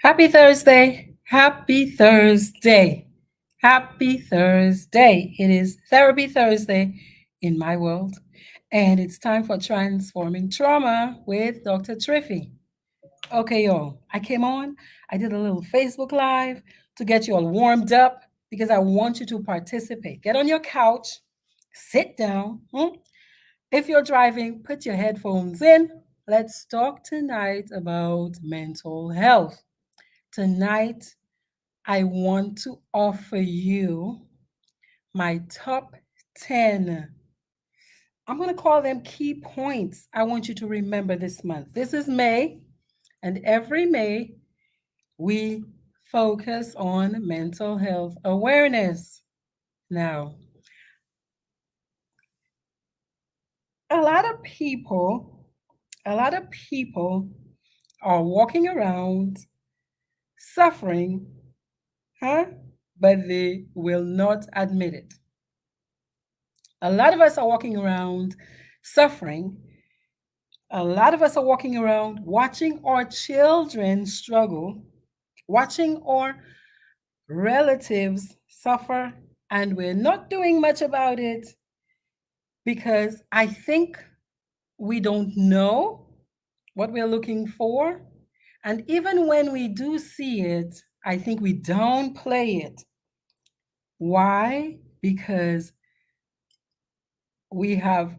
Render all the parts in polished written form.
Happy Thursday. Happy Thursday. Happy Thursday. It is Therapy Thursday in my world, and it's time for Transforming Trauma with Dr. Triphi. Okay, y'all, I came on, I did a little Facebook Live to get you all warmed up because I want you to participate. Get on your couch, sit down. If you're driving, put your headphones in. Let's talk tonight about mental health. Tonight, I want to offer you my top 10. I'm going to call them key points I want you to remember this month. This is May, and every May we focus on mental health awareness. Now, a lot of people, a lot of people are walking around suffering, huh? But they will not admit it. A lot of us are walking around suffering. A lot of us are walking around watching our children struggle, watching our relatives suffer, and we're not doing much about it because I think we don't know what we're looking for. And even when we do see it, I think we downplay it. Why? Because we have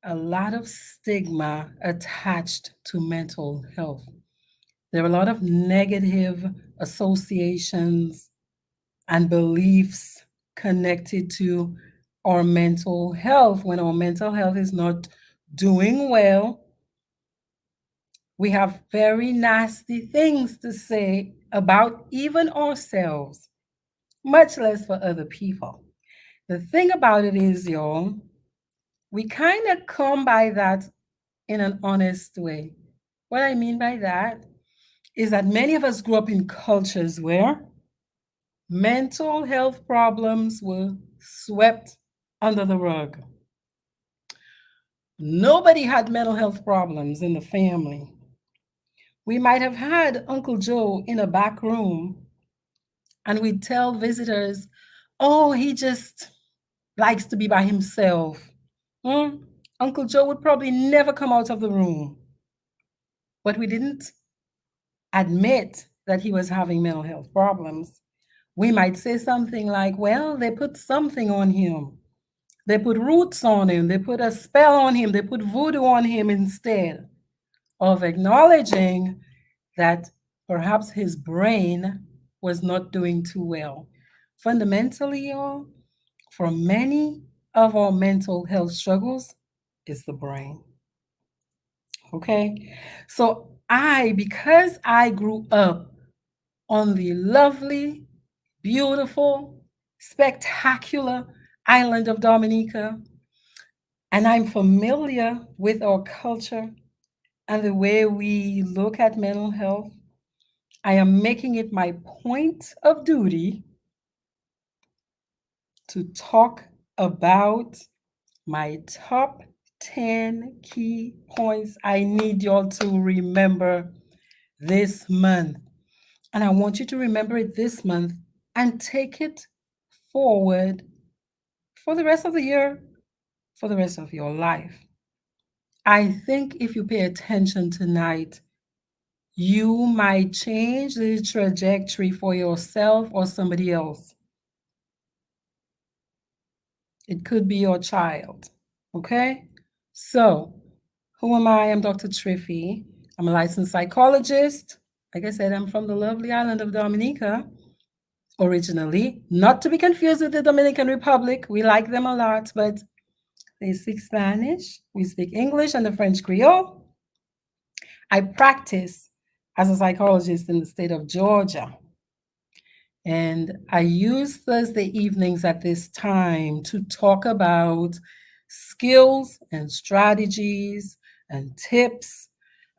a lot of stigma attached to mental health. There are a lot of negative associations and beliefs connected to our mental health. When our mental health is not doing well, we have very nasty things to say about even ourselves, much less for other people. The thing about it is, y'all, we kind of come by that in an honest way. What I mean by that is that many of us grew up in cultures where mental health problems were swept under the rug. Nobody had mental health problems in the family. We might have had Uncle Joe in a back room, and we'd tell visitors, oh, he just likes to be by himself. Hmm? Uncle Joe would probably never come out of the room. But we didn't admit that he was having mental health problems. We might say something like, well, they put something on him. They put roots on him. They put a spell on him. They put voodoo on him instead of acknowledging that perhaps his brain was not doing too well. Fundamentally, y'all, for many of our mental health struggles, is the brain. Okay? So because I grew up on the lovely, beautiful, spectacular island of Dominica, and I'm familiar with our culture and the way we look at mental health, I am making it my point of duty to talk about my top 10 key points I need y'all to remember this month. And I want you to remember it this month and take it forward for the rest of the year, for the rest of your life. I think if you pay attention tonight, you might change the trajectory for yourself or somebody else. It could be your child. Okay? So, who am I? I'm Dr. Triphi. I'm a licensed psychologist. Like I said, I'm from the lovely island of Dominica originally, not to be confused with the Dominican Republic. We like them a lot, but they speak Spanish, we speak English and the French Creole. I practice as a psychologist in the state of Georgia. And I use Thursday evenings at this time to talk about skills and strategies and tips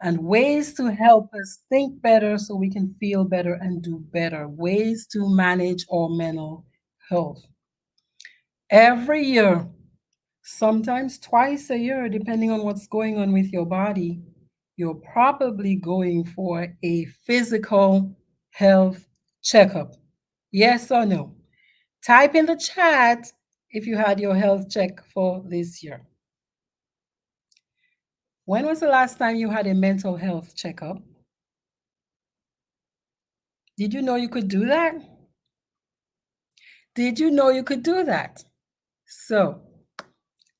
and ways to help us think better so we can feel better and do better, ways to manage our mental health. Every year, sometimes twice a year, depending on what's going on with your body, you're probably going for a physical health checkup? Yes or no? Type in the chat if you had your health check for this year. When was the last time you had a mental health checkup? Did you know you could do that? Did you know you could do that? So,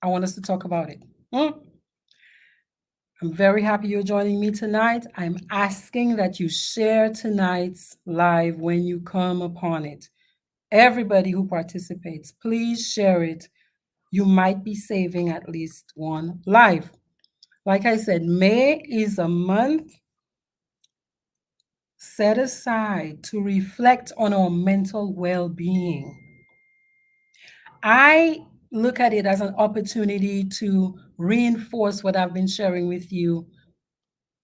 I want us to talk about it. Hmm? I'm very happy you're joining me tonight. I'm asking that you share tonight's live when you come upon it. Everybody who participates, please share it. You might be saving at least one life. Like I said, May is a month set aside to reflect on our mental well being. I look at it as an opportunity to reinforce what I've been sharing with you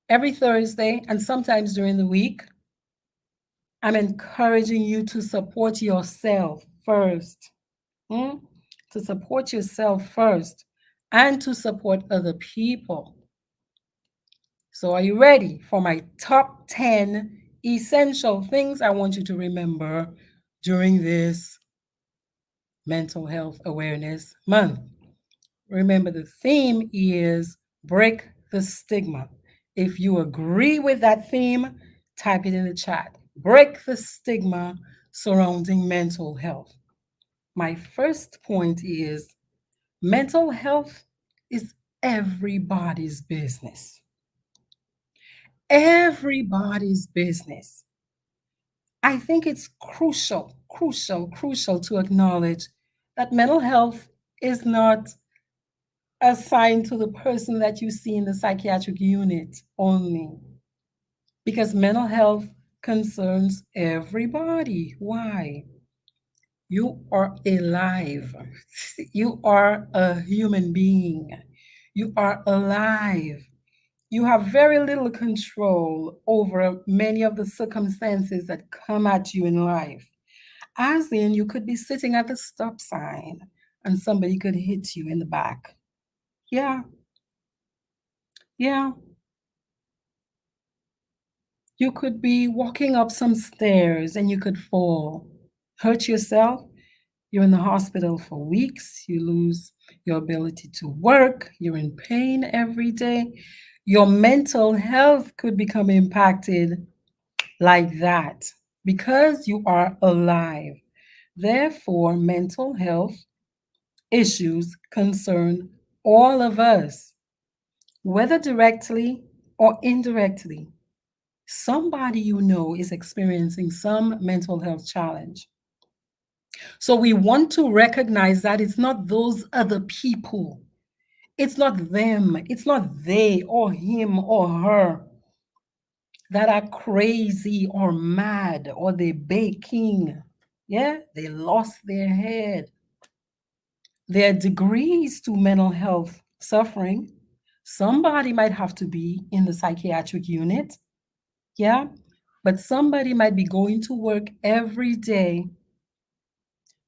every Thursday and sometimes during the week. I'm encouraging you to support yourself first, hmm? To support yourself first and to support other people. So, are you ready for my top 10 essential things I want you to remember during this Mental Health Awareness Month? Remember, the theme is Break the Stigma. If you agree with that theme, type it in the chat. Break the stigma surrounding mental health. My first point is mental health is everybody's business. Everybody's business. I think it's crucial to acknowledge that mental health is not assigned to the person that you see in the psychiatric unit only, because mental health concerns everybody. Why? You are alive. You are a human being. You are alive. You have very little control over many of the circumstances that come at you in life. As in, you could be sitting at the stop sign and somebody could hit you in the back. Yeah, yeah. You could be walking up some stairs and you could fall, hurt yourself. You're in the hospital for weeks. You lose your ability to work. You're in pain every day. Your mental health could become impacted like that because you are alive. Therefore, mental health issues concern all of us, whether directly or indirectly. Somebody you know is experiencing some mental health challenge. So we want to recognize that it's not those other people, it's not them, it's not they or him or her that are crazy or mad or they baking. Yeah, they lost their head. There are degrees to mental health suffering. Somebody might have to be in the psychiatric unit. Yeah, but somebody might be going to work every day,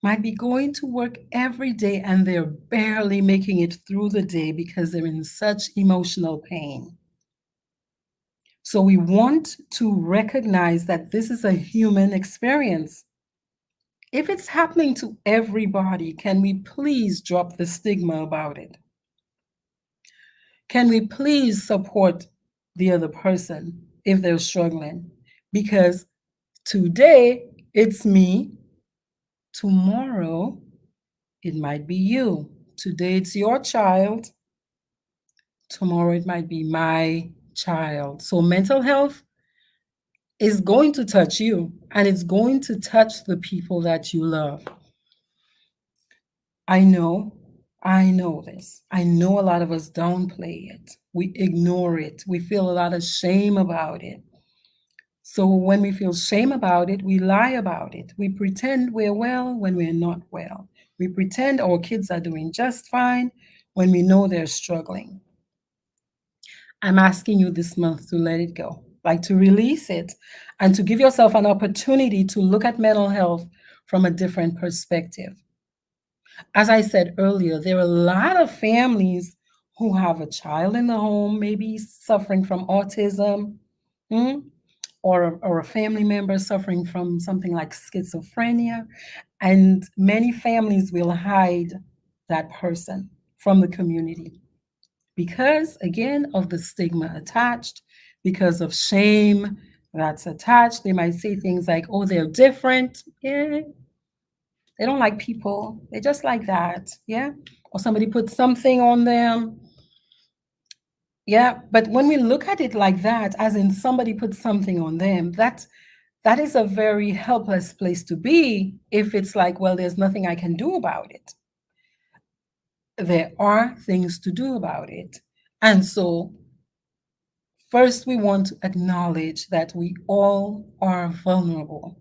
might be going to work every day, and they're barely making it through the day because they're in such emotional pain. So we want to recognize that this is a human experience. If it's happening to everybody, can we please drop the stigma about it? Can we please support the other person if they're struggling? Because today it's me, tomorrow it might be you. Today it's your child, tomorrow it might be my child. So mental health is going to touch you and it's going to touch the people that you love. I know, I know this. I know a lot of us downplay it. We ignore it. We feel a lot of shame about it. So when we feel shame about it, we lie about it. We pretend we're well when we're not well. We pretend our kids are doing just fine when we know they're struggling. I'm asking you this month to let it go, like to release it and to give yourself an opportunity to look at mental health from a different perspective. As I said earlier, there are a lot of families who have a child in the home, maybe suffering from autism, hmm, or a family member suffering from something like schizophrenia, and many families will hide that person from the community because, again, of the stigma attached, because of shame that's attached. They might say things like, oh, they're different. Yeah, they don't like people. They're just like that. Yeah. Or somebody put something on them. Yeah. But when we look at it like that, as in somebody put something on them, that is a very helpless place to be if it's like, well, there's nothing I can do about it. There are things to do about it. And so, first, we want to acknowledge that we all are vulnerable.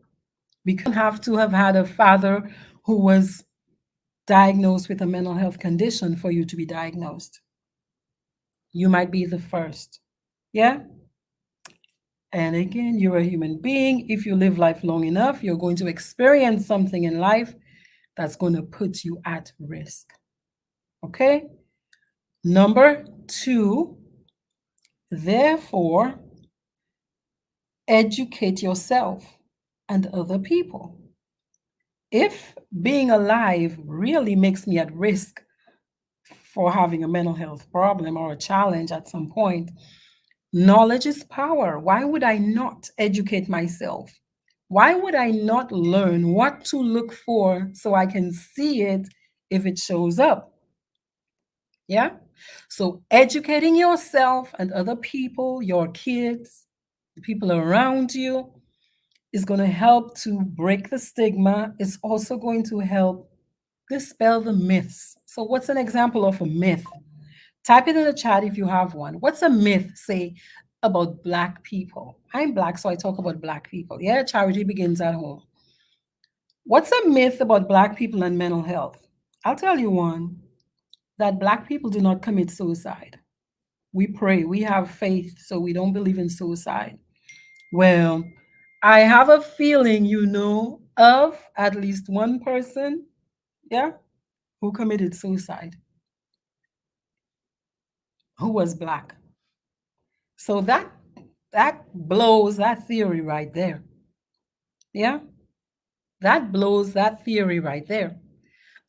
We don't have to have had a father who was diagnosed with a mental health condition for you to be diagnosed. You might be the first. Yeah? And again, you're a human being. If you live life long enough, you're going to experience something in life that's going to put you at risk. Okay? Number two, therefore, educate yourself and other people. If being alive really makes me at risk for having a mental health problem or a challenge at some point, knowledge is power. Why would I not educate myself? Why would I not learn what to look for so I can see it if it shows up? Yeah. So, educating yourself and other people, your kids, the people around you, is going to help to break the stigma. It's also going to help dispel the myths. So, what's an example of a myth? Type it in the chat if you have one. What's a myth, say, about Black people? I'm Black, so I talk about Black people. Yeah, charity begins at home. What's a myth about Black people and mental health? I'll tell you one, that Black people do not commit suicide. We pray, we have faith, so we don't believe in suicide. Well, I have a feeling you know of at least one person, yeah, who committed suicide, who was Black. So that blows that theory right there. Yeah, that blows that theory right there.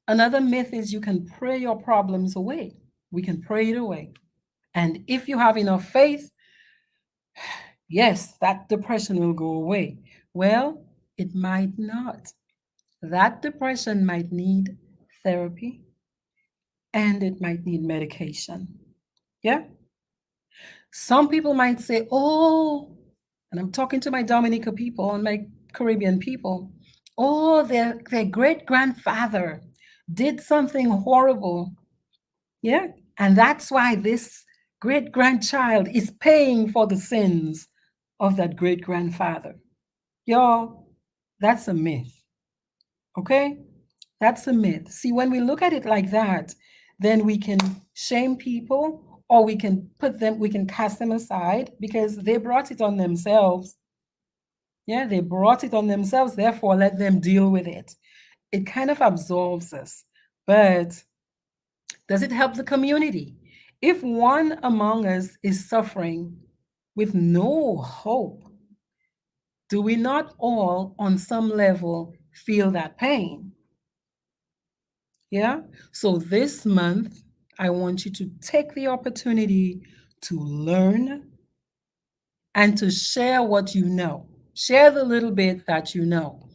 Another myth is you can pray your problems away. We can pray it away. And if you have enough faith, yes, that depression will go away. Well, it might not. That depression might need therapy and it might need medication. Yeah. Some people might say, oh, and I'm talking to my Dominica people and my Caribbean people, oh, their great grandfather did something horrible. Yeah. And that's why this great grandchild is paying for the sins of that great grandfather. Y'all, that's a myth. Okay? That's a myth. See, when we look at it like that, then we can shame people or we can cast them aside because they brought it on themselves. Yeah, they brought it on themselves, therefore let them deal with it. It kind of absolves us. But does it help the community? If one among us is suffering with no hope, do we not all, on some level, feel that pain? Yeah. So this month, I want you to take the opportunity to learn and to share what you know. Share the little bit that you know.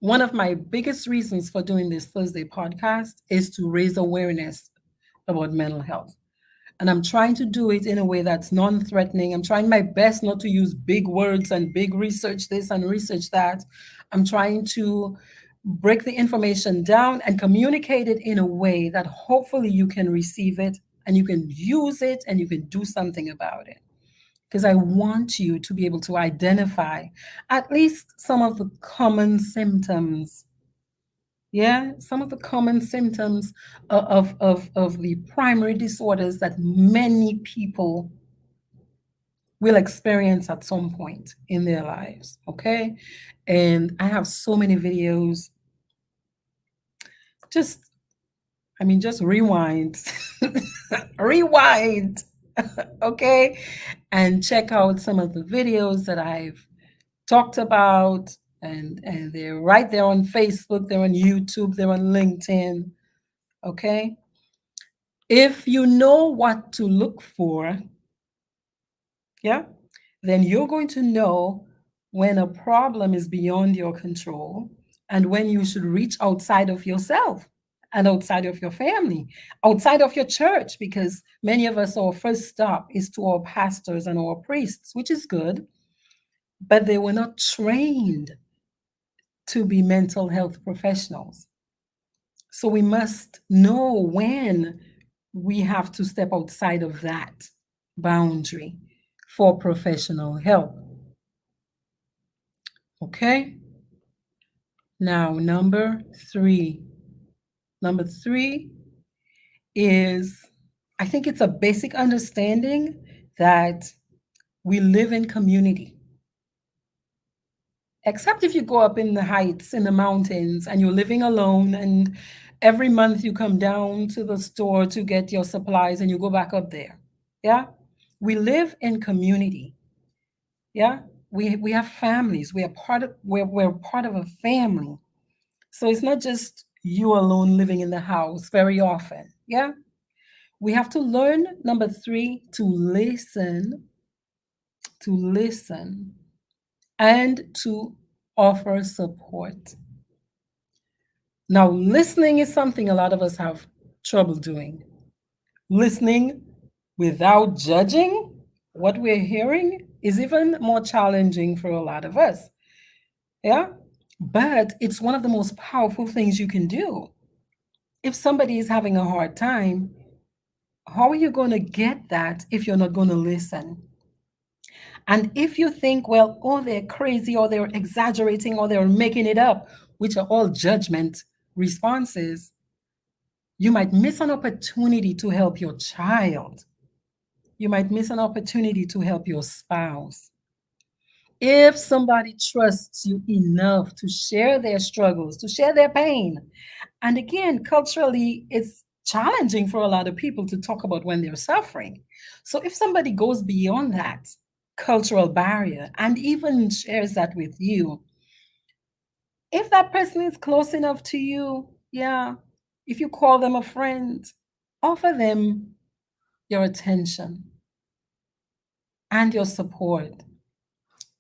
One of my biggest reasons for doing this Thursday podcast is to raise awareness about mental health. And I'm trying to do it in a way that's non threatening. I'm trying my best not to use big words and big research this and research that. I'm trying to break the information down and communicate it in a way that hopefully you can receive it and you can use it and you can do something about it. Because I want you to be able to identify at least some of the common symptoms. Yeah, some of the common symptoms of the primary disorders that many people will experience at some point in their lives. Okay. And I have so many videos. Just, I mean, just rewind, rewind, okay, and check out some of the videos that I've talked about, and they're right there on Facebook, they're on YouTube, they're on LinkedIn. Okay. If you know what to look for, yeah, then you're going to know when a problem is beyond your control and when you should reach outside of yourself and outside of your family, outside of your church, because many of us, our first stop is to our pastors and our priests, which is good, but they were not trained to be mental health professionals. So we must know when we have to step outside of that boundary for professional help. Okay. Now, number three. Number three is, I think it's a basic understanding that we live in community. Except if you go up in the heights, in the mountains, and you're living alone, and every month you come down to the store to get your supplies and you go back up there. Yeah. We live in community. Yeah. We have families. We're part of a family. So it's not just you alone living in the house very often. Yeah. We have to learn, number three, to listen, and to offer support. Now, listening is something a lot of us have trouble doing. Listening without judging what we're hearing is even more challenging for a lot of us. Yeah. But it's one of the most powerful things you can do. If somebody is having a hard time, how are you going to get that if you're not going to listen? And if you think, well, oh, they're crazy or they're exaggerating or they're making it up, which are all judgment responses, you might miss an opportunity to help your child. You might miss an opportunity to help your spouse. If somebody trusts you enough to share their struggles, to share their pain, and again, culturally, it's challenging for a lot of people to talk about when they're suffering. So if somebody goes beyond that cultural barrier and even shares that with you, if that person is close enough to you, yeah, if you call them a friend, offer them your attention and your support.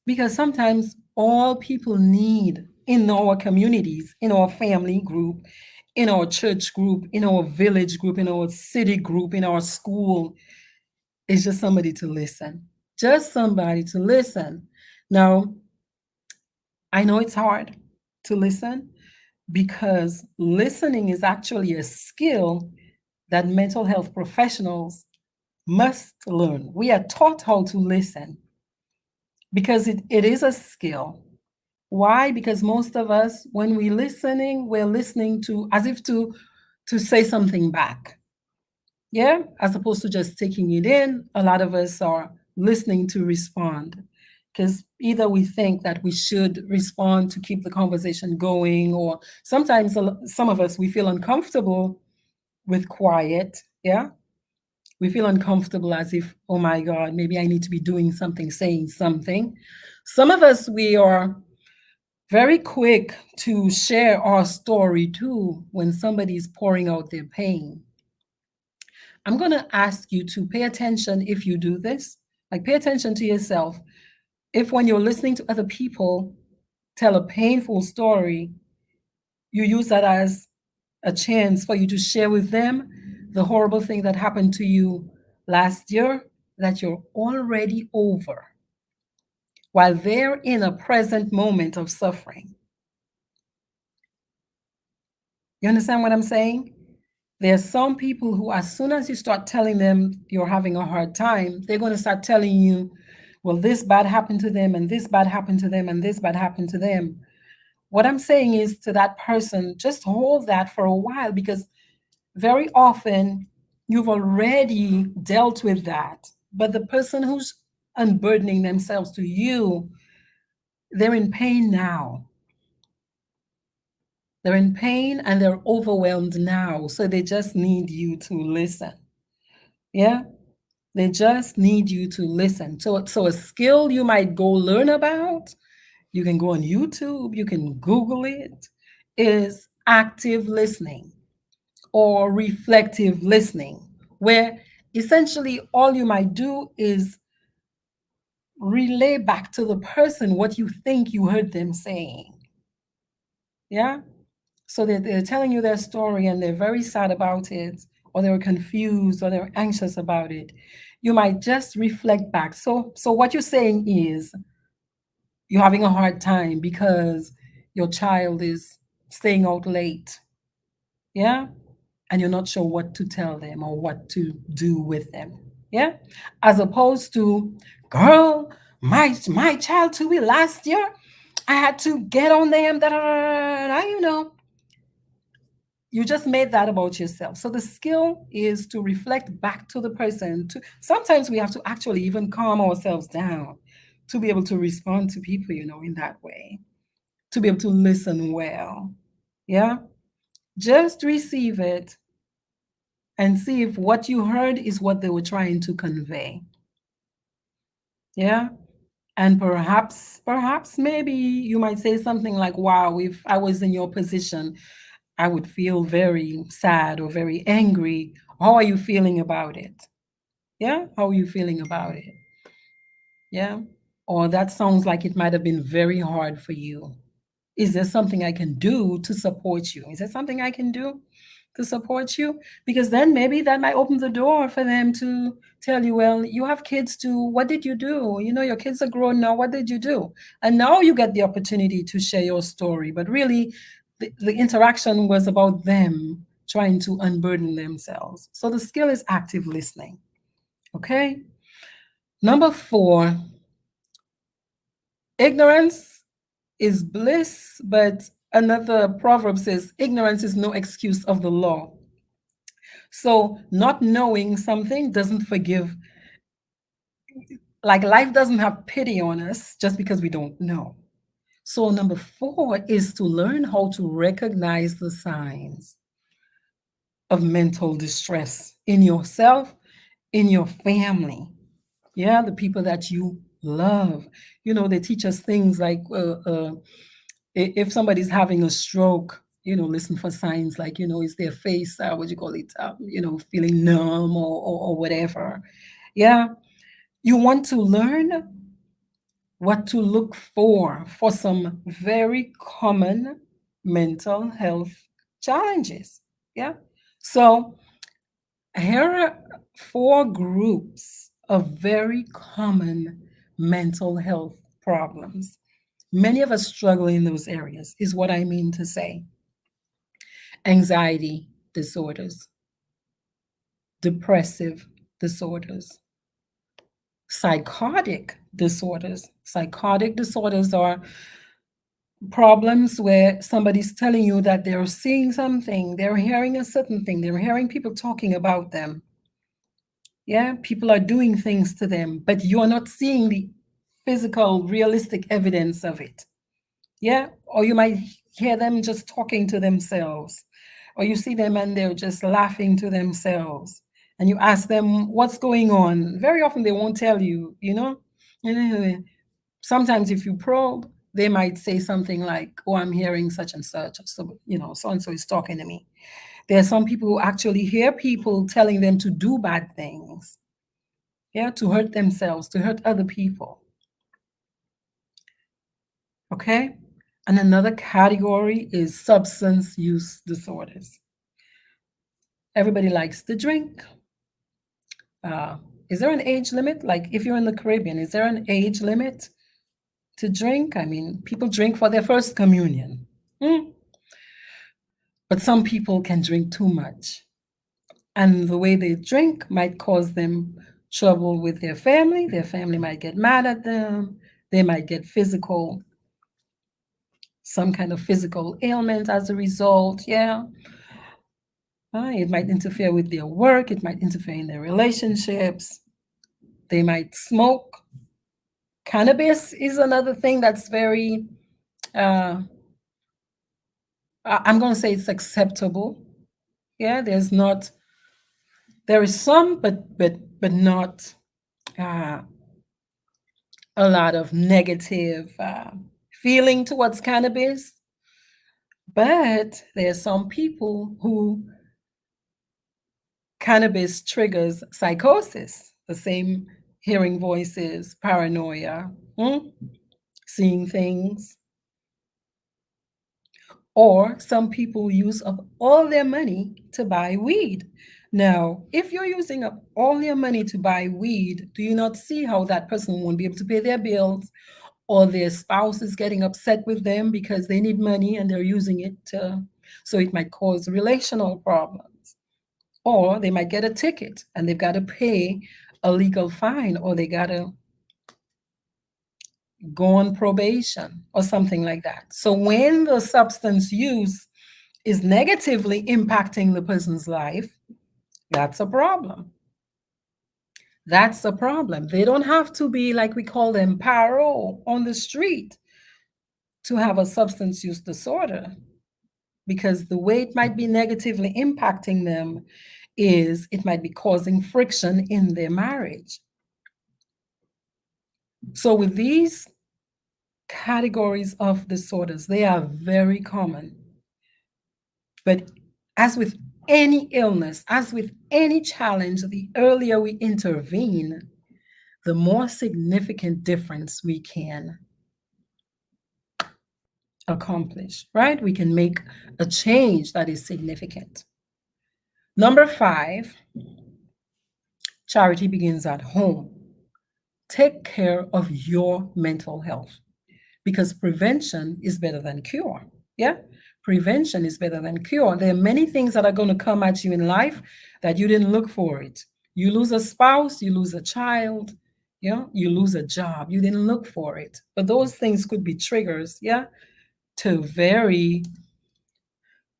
Because sometimes all people need in our communities, in our family group, in our church group, in our village group, in our city group, in our school, is just somebody to listen. Just somebody to listen. Now, I know it's hard to listen because listening is actually a skill that mental health professionals must learn. We are taught how to listen because it is a skill. Why? Because most of us, when we're listening to as if to say something back. Yeah, as opposed to just taking it in. A lot of us are listening to respond because either we think that we should respond to keep the conversation going, or sometimes some of us we feel uncomfortable with quiet. Yeah, we feel uncomfortable as if, oh my God, maybe I need to be doing something, saying something. Some of us, we are very quick to share our story too when somebody is pouring out their pain. I'm going to ask you to pay attention if you do this. Like, pay attention to yourself. If when you're listening to other people tell a painful story, you use that as a chance for you to share with them the horrible thing that happened to you last year that you're already over while they're in a present moment of suffering. You understand what I'm saying? There's some people who, as soon as you start telling them you're having a hard time, they're going to start telling you, well, this bad happened to them, and this bad happened to them, and this bad happened to them. What I'm saying is to that person, just hold that for a while because very often you've already dealt with that. But the person who's unburdening themselves to you, they're in pain now. They're in pain and they're overwhelmed now. So they just need you to listen. Yeah. They just need you to listen. So a skill you might go learn about You can go on YouTube, you can Google it, is active listening or reflective listening, where essentially all you might do is relay back to the person what you think you heard them saying. Yeah? So they're telling you their story and they're very sad about it, or they're confused, or they're anxious about it. You might just reflect back. So what you're saying is you're having a hard time because your child is staying out late. Yeah? And you're not sure what to tell them or what to do with them. Yeah? As opposed to, girl, my child to be last year, I had to get on them, da, da, da, da, you know. You just made that about yourself. So the skill is to reflect back to the person. To sometimes we have to actually even calm ourselves down to be able to respond to people, in that way, to be able to listen well. Yeah? Just receive it and see if what you heard is what they were trying to convey. Yeah? And perhaps maybe you might say something like, wow, if I was in your position, I would feel very sad or very angry. How are you feeling about it? Yeah? How are you feeling about it? Yeah? Or that sounds like it might have been very hard for you. Is there something I can do to support you? Is there something I can do to support you? Because then maybe that might open the door for them to tell you, well, you have kids too. What did you do? Your kids are grown now. What did you do? And now you get the opportunity to share your story. But really, the interaction was about them trying to unburden themselves. So the skill is active listening. Okay. Number 4, ignorance is bliss, but another proverb says, ignorance is no excuse of the law. So, not knowing something doesn't forgive, like life doesn't have pity on us just because we don't know. So, number 4 is to learn how to recognize the signs of mental distress in yourself, in your family. Yeah, the people that you love. They teach us things like, if somebody's having a stroke, listen for signs like, is their face, what do you call it, feeling numb or whatever. Yeah, you want to learn what to look for some very common mental health challenges. Yeah. So here are 4 groups of very common mental health problems. Many of us struggle in those areas, is what I mean to say. Anxiety disorders, depressive disorders, psychotic disorders. Psychotic disorders are problems where somebody's telling you that they're seeing something, they're hearing a certain thing, they're hearing people talking about them. Yeah, people are doing things to them, but you're not seeing the physical, realistic evidence of it. Yeah, or you might hear them just talking to themselves, or you see them and they're just laughing to themselves, and you ask them what's going on. Very often they won't tell you. Sometimes if you probe, they might say something like, oh, I'm hearing such and such, so so and so is talking to me. There are some people who actually hear people telling them to do bad things, yeah, to hurt themselves, to hurt other people. Okay. And another category is substance use disorders. Everybody likes to drink. Uh, is there an age limit? Like if you're in the Caribbean, is there an age limit to drink? I mean, people drink for their first communion. Mm. But some people can drink too much. And the way they drink might cause them trouble with their family. Their family might get mad at them. They might get some kind of physical ailment as a result. Yeah. It might interfere with their work. It might interfere in their relationships. They might smoke. Cannabis is another thing that's very, uh, I'm going to say it's acceptable. Yeah, there is some, but not uh, a lot of negative feeling towards cannabis. But there's some people who cannabis triggers psychosis, the same hearing voices, paranoia, seeing things. Or some people use up all their money to buy weed. Now, if you're using up all your money to buy weed, do you not see how that person won't be able to pay their bills, or their spouse is getting upset with them because they need money and they're using it to, so it might cause relational problems. Or they might get a ticket and they've got to pay a legal fine, or they got to go on probation or something like that. So when the substance use is negatively impacting the person's life, that's a problem. That's a problem. They don't have to be, like we call them, paro on the street to have a substance use disorder, because the way it might be negatively impacting them is it might be causing friction in their marriage. So with these categories of disorders, they are very common. But as with any illness, as with any challenge, the earlier we intervene, the more significant difference we can accomplish, right? We can make a change that is significant. Number 5, charity begins at home. Take care of your mental health, because prevention is better than cure. Yeah? Prevention is better than cure. There are many things that are going to come at you in life that you didn't look for it. You lose a spouse, you lose a child, yeah, you lose a job. You didn't look for it. But those things could be triggers, yeah, to very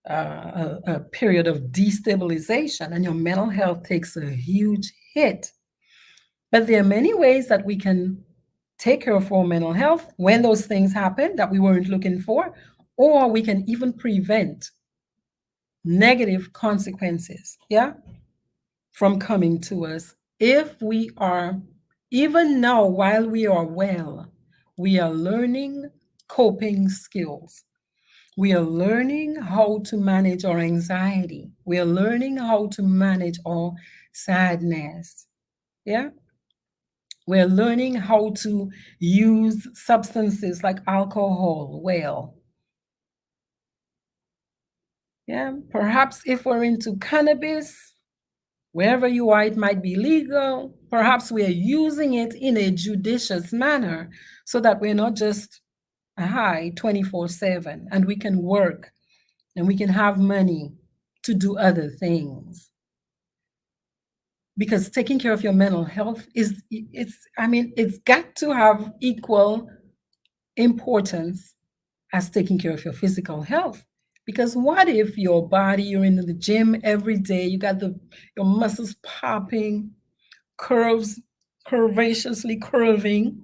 a period of destabilization, and your mental health takes a huge hit. But there are many ways that we can take care of our mental health when those things happen that we weren't looking for, or we can even prevent negative consequences, yeah, from coming to us if we are, even now while we are well, we are learning coping skills. We are learning how to manage our anxiety. We are learning how to manage our sadness. Yeah. We're learning how to use substances like alcohol well. Yeah. Perhaps if we're into cannabis, wherever you are, it might be legal. Perhaps we are using it in a judicious manner so that we're not just high 24/7, and we can work and we can have money to do other things. Because taking care of your mental health is, it's got to have equal importance as taking care of your physical health. Because what if your body, you're in the gym every day, you got your muscles popping, curves, curvaceously curving,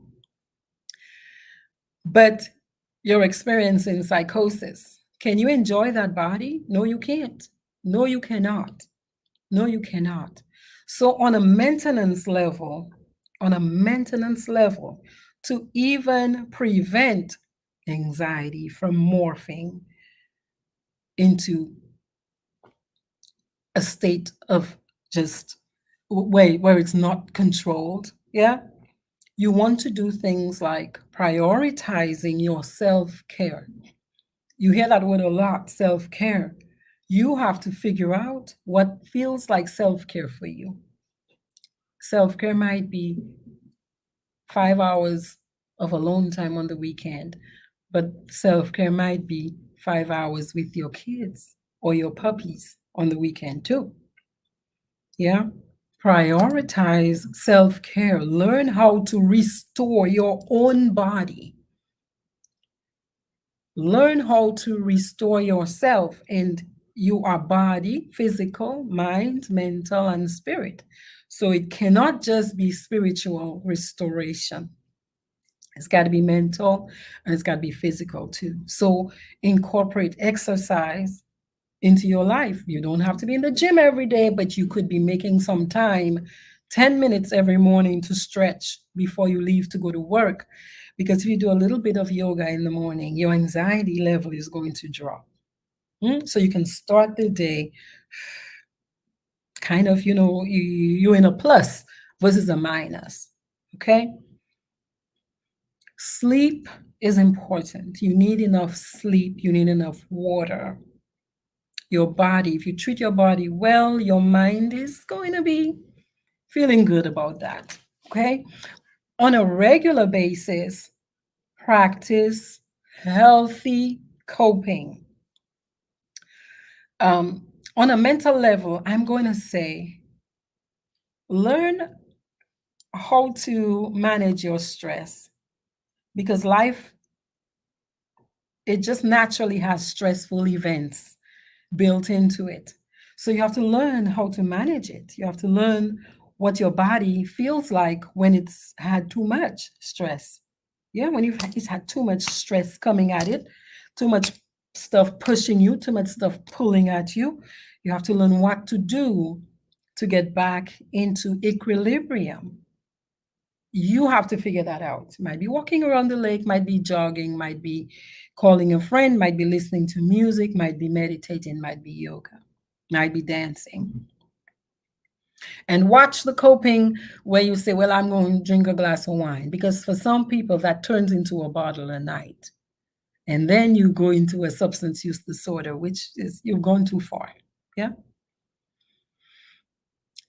but you're experiencing psychosis? Can you enjoy that body? No, you can't. No, you cannot. No, you cannot. So on a maintenance level, to even prevent anxiety from morphing into a state of just where it's not controlled, yeah, you want to do things like prioritizing your self-care. You hear that word a lot, self-care. You have to figure out what feels like self-care for you. Self-care might be 5 hours of alone time on the weekend, but self-care might be 5 hours with your kids or your puppies on the weekend too. Yeah. Prioritize self-care. Learn how to restore your own body. Learn how to restore yourself, and you are body, physical, mind, mental, and spirit. So it cannot just be spiritual restoration. It's got to be mental and it's got to be physical too. So incorporate exercise into your life. You don't have to be in the gym every day, but you could be making some time 10 minutes every morning to stretch before you leave to go to work. Because if you do a little bit of yoga in the morning, your anxiety level is going to drop. So you can start the day kind of, you're in a plus versus a minus. Okay. Sleep is important. You need enough sleep, you need enough water. Your body, if you treat your body well, your mind is going to be feeling good about that. Okay. On a regular basis, practice healthy coping. Um, on a mental level, I'm going to say learn how to manage your stress because life, it just naturally has stressful events built into it. So you have to learn how to manage it. You have to learn what your body feels like when it's had too much stress. Yeah, when it's had too much stress coming at it, too much stuff pushing you, too much stuff pulling at you. You have to learn what to do to get back into equilibrium. You have to figure that out. Might be walking around the lake, might be jogging, might be calling a friend, might be listening to music, might be meditating, might be yoga, might be dancing. And watch the coping where you say, well, I'm going to drink a glass of wine. Because for some people, that turns into a bottle a night. And then you go into a substance use disorder, which is you've gone too far. Yeah.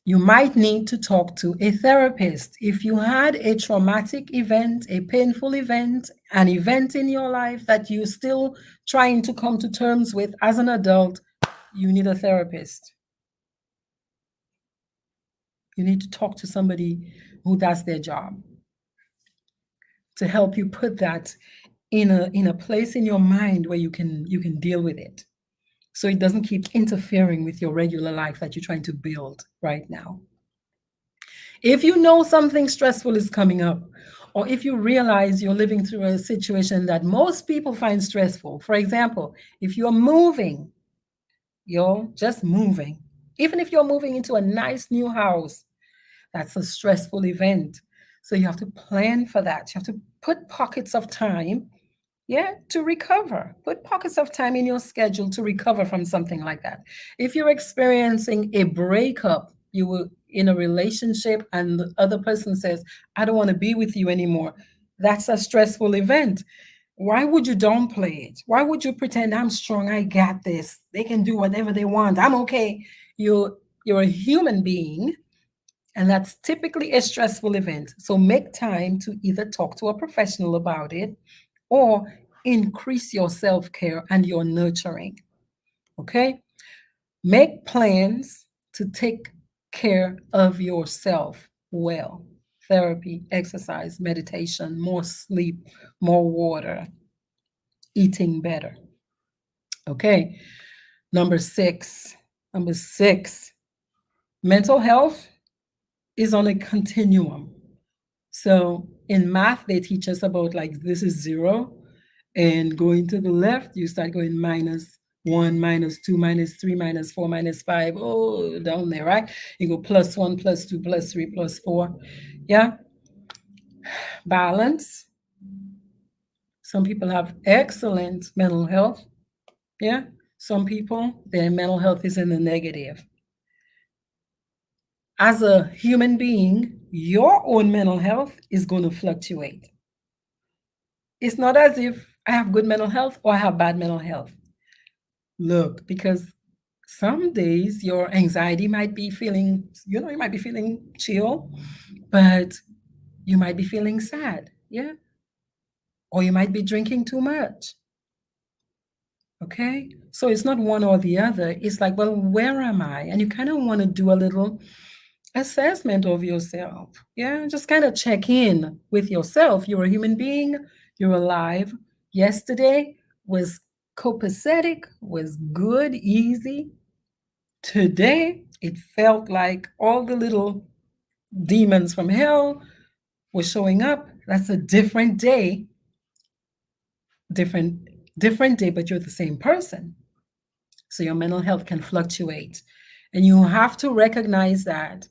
You might need to talk to a therapist. If you had a traumatic event, a painful event, an event in your life that you're still trying to come to terms with as an adult, you need a therapist. You need to talk to somebody who does their job to help you put that in a place in your mind where you can deal with it. So it doesn't keep interfering with your regular life that you're trying to build right now. If you know something stressful is coming up, or if you realize you're living through a situation that most people find stressful, for example, if you're moving, you're just moving, even if you're moving into a nice new house, that's a stressful event. So you have to plan for that. You have to put pockets of time, yeah, to recover. Put pockets of time in your schedule to recover from something like that. If you're experiencing a breakup, you were in a relationship and the other person says, I don't want to be with you anymore. That's a stressful event. Why would you downplay it? Why would you pretend I'm strong? I got this. They can do whatever they want. I'm okay. You're a human being, and that's typically a stressful event. So make time to either talk to a professional about it or increase your self care and your nurturing. Okay? Make plans to take care of yourself well. Therapy, exercise, meditation, more sleep, more water, eating better. Okay? Number six. Number six, mental health is on a continuum. So in math, they teach us about like this is zero, and going to the left, you start going minus one, minus two, minus three, minus four, minus five. Oh, down there, right? You go plus one, plus two, plus three, plus four. Yeah. Balance. Some people have excellent mental health. Yeah. Some people, their mental health is in the negative. As a human being, your own mental health is going to fluctuate. It's not as if I have good mental health or I have bad mental health. Look, because some days your anxiety might be feeling, you might be feeling chill, but you might be feeling sad. Yeah. Or you might be drinking too much. Okay. So it's not one or the other. It's like, well, where am I? And you kind of want to do a little assessment of yourself. Yeah. Just kind of check in with yourself. You're a human being, you're alive. Yesterday was copacetic, was good, easy. Today, it felt like all the little demons from hell were showing up. That's a different day, different different day, but you're the same person. So your mental health can fluctuate. And you have to recognize that.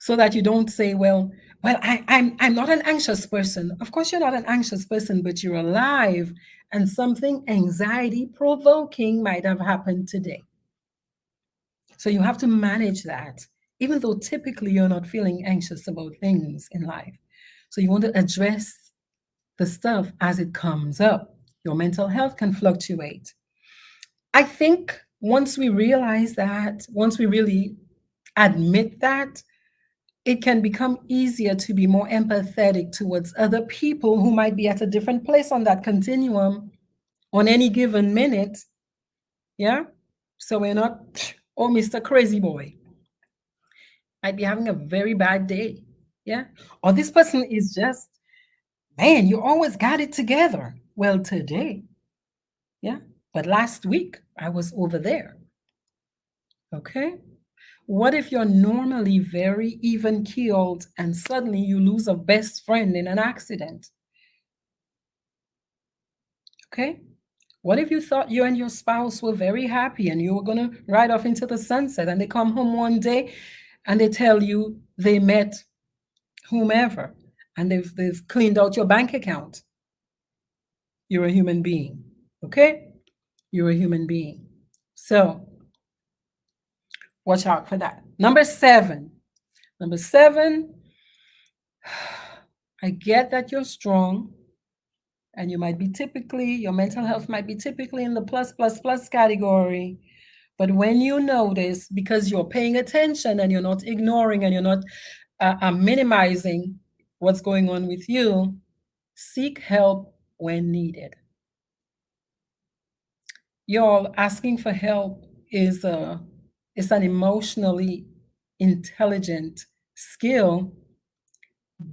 so that you don't say, well, I'm not an anxious person. Of course, you're not an anxious person, but you're alive, and something anxiety provoking might have happened today. So you have to manage that, even though typically you're not feeling anxious about things in life. So you want to address the stuff as it comes up. Your mental health can fluctuate. I think once we realize that, once we really admit that, it can become easier to be more empathetic towards other people who might be at a different place on that continuum on any given minute. Yeah. So we're not, oh, Mr. Crazy Boy might be having a very bad day. Yeah. Or this person is just, man, you always got it together. Well, today, yeah. But last week, I was over there. Okay. What if you're normally very even keeled and suddenly you lose a best friend in an accident? Okay. What if you thought you and your spouse were very happy and you were going to ride off into the sunset, and they come home one day and they tell you they met whomever and they've cleaned out your bank account? You're a human being. Okay? You're a human being. So watch out for that. Number seven. Number seven, I get that you're strong and you might be typically, your mental health might be typically in the plus, plus, plus category. But when you notice, because you're paying attention and you're not ignoring and you're not minimizing what's going on with you, seek help when needed. Y'all, asking for help is an emotionally intelligent skill,